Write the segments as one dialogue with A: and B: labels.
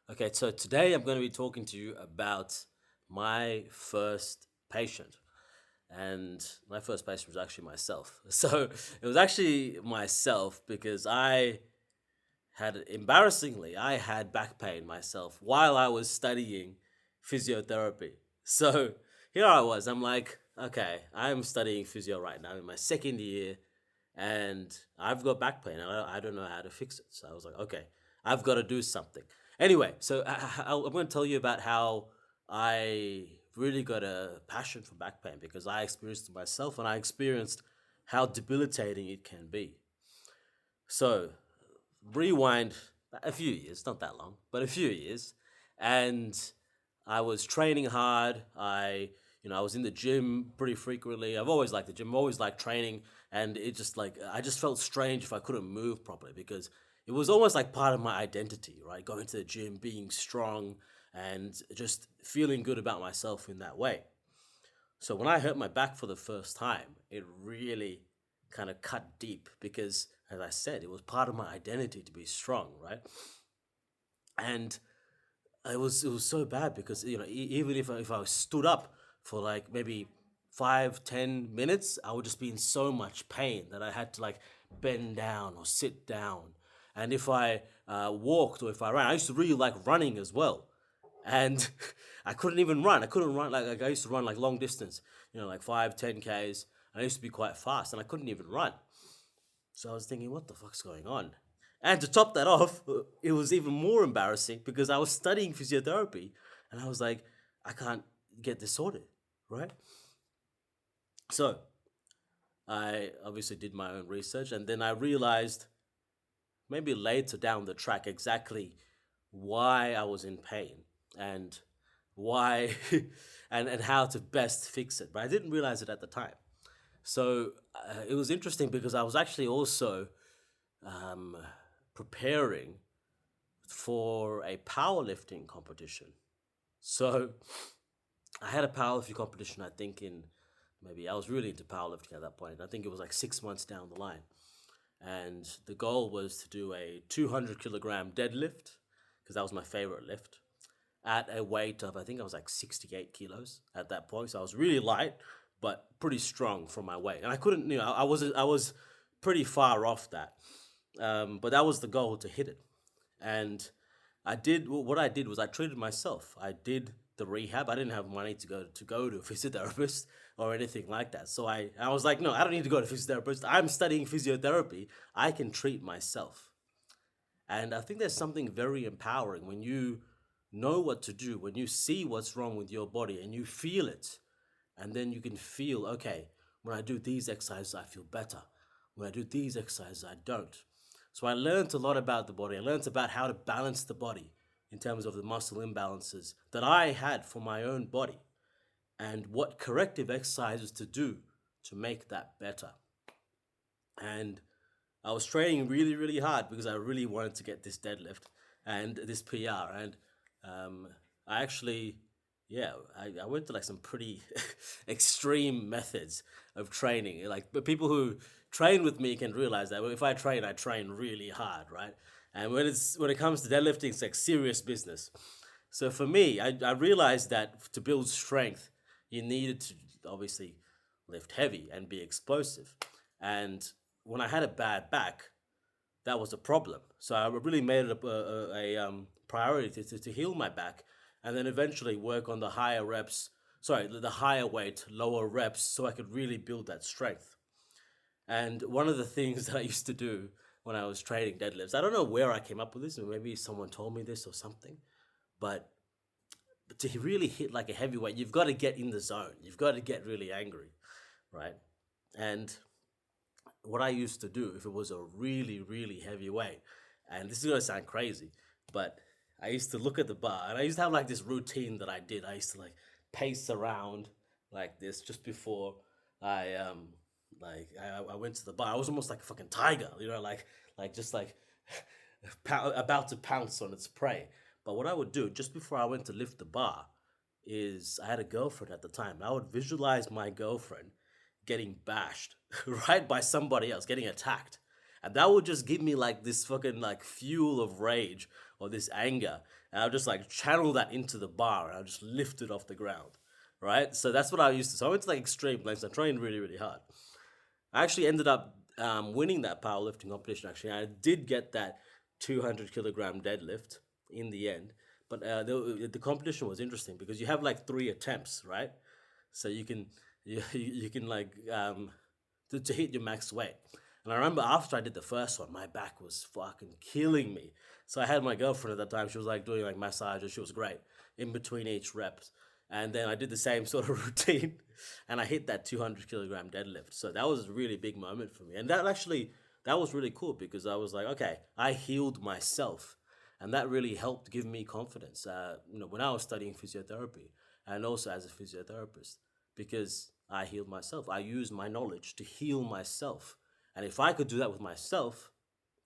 A: Okay, so today I'm going to be talking to you about my first patient. And my first patient was actually myself. So it was actually myself because I had back pain myself while I was studying physiotherapy. So here I was, I'm like, okay, I'm studying physio right now in my second year and I've got back pain. I don't know how to fix it. So I was like, okay, I've got to do something. Anyway, so I'm going to tell you about how I really got a passion for back pain because I experienced it myself and I experienced how debilitating it can be. So rewind a few years, not that long, but a few years, and I was training hard. I was in the gym pretty frequently. I've always liked the gym. I've always liked training, and it just like I just felt strange if I couldn't move properly because it was almost like part of my identity, right? Going to the gym, being strong, and just feeling good about myself in that way. So when I hurt my back for the first time, it really kind of cut deep because, as I said, it was part of my identity to be strong, right? And it was so bad because even if I stood up for like maybe 5-10 minutes, I would just be in so much pain that I had to like bend down or sit down. And if I walked or if I ran, I used to really like running as well, and I couldn't even run. I couldn't run like I used to run like long distance, like 5-10 Ks. And I used to be quite fast, and I couldn't even run. So I was thinking, what the fuck's going on? And to top that off, it was even more embarrassing because I was studying physiotherapy, and I was like, I can't get this sorted, right? So I obviously did my own research, and then I realized maybe later down the track exactly why I was in pain and why and how to best fix it. But I didn't realize it at the time. So it was interesting because I was actually also um, preparing for a powerlifting competition. So I had a powerlifting competition, I think, in maybe I was really into powerlifting at that point. I think it was like 6 months down the line. And the goal was to do a 200 kilogram deadlift, because that was my favorite lift, at a weight of, I think I was like 68 kilos at that point. So I was really light, but pretty strong for my weight. And I couldn't, I was pretty far off that. But that was the goal, to hit it. And what I did was I treated myself. I did the rehab. I didn't have money to go to a physiotherapist or anything like that. So I was like, no, I don't need to go to a physiotherapist. I'm studying physiotherapy. I can treat myself. And I think there's something very empowering when you know what to do, when you see what's wrong with your body and you feel it. And then you can feel, okay, when I do these exercises, I feel better. When I do these exercises, I don't. So I learned a lot about the body. I learned about how to balance the body in terms of the muscle imbalances that I had for my own body and what corrective exercises to do to make that better. And I was training really, really hard because I really wanted to get this deadlift and this PR. And um, I actually, yeah, I went to like some pretty extreme methods of training. Like, but people who train with me can realize that if I train really hard, right? And when it comes to deadlifting, it's like serious business. So for me, I realized that to build strength, you needed to obviously lift heavy and be explosive. And when I had a bad back, that was a problem. So I really made it a priority to heal my back and then eventually work on the higher reps, sorry, the higher weight, lower reps, so I could really build that strength. And one of the things that I used to do when I was training deadlifts, I don't know where I came up with this, maybe someone told me this or something, but to really hit like a heavyweight, you've got to get in the zone. You've got to get really angry, right? And what I used to do if it was a really, really heavy weight, and this is gonna sound crazy, but I used to look at the bar and I used to have like this routine that I did. I used to like pace around like this just before I went to the bar. I was almost like a fucking tiger, like just like about to pounce on its prey. But what I would do just before I went to lift the bar is I had a girlfriend at the time. And I would visualize my girlfriend getting bashed, right, by somebody else, getting attacked. And that would just give me like this fucking like fuel of rage or this anger, and I'll just like channel that into the bar, and I'll just lift it off the ground, right? So that's what I used to. So I went to like extreme lengths. I trained really, really hard. I actually ended up winning that powerlifting competition. Actually, I did get that 200 kilogram deadlift in the end. But the competition was interesting because you have like three attempts, right? So you can you can like to hit your max weight. And I remember after I did the first one, my back was fucking killing me. So I had my girlfriend at that time. She was like doing like massages. She was great in between each reps. And then I did the same sort of routine, and I hit that 200 kilogram deadlift. So that was a really big moment for me. And that was really cool because I was like, okay, I healed myself, and that really helped give me confidence. When I was studying physiotherapy, and also as a physiotherapist, because I healed myself. I used my knowledge to heal myself, and if I could do that with myself,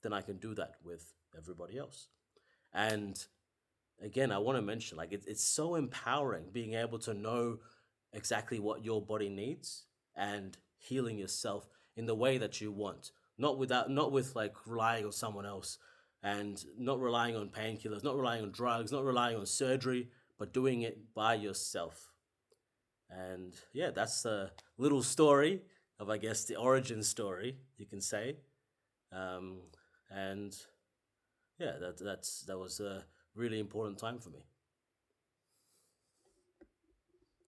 A: then I can do that with everybody else. And again, I want to mention like it's so empowering being able to know exactly what your body needs and healing yourself in the way that you want, not with like relying on someone else, and not relying on painkillers, not relying on drugs, not relying on surgery, but doing it by yourself. And yeah, that's a little story of, I guess, the origin story, you can say. Um, and yeah, that was a really important time for me.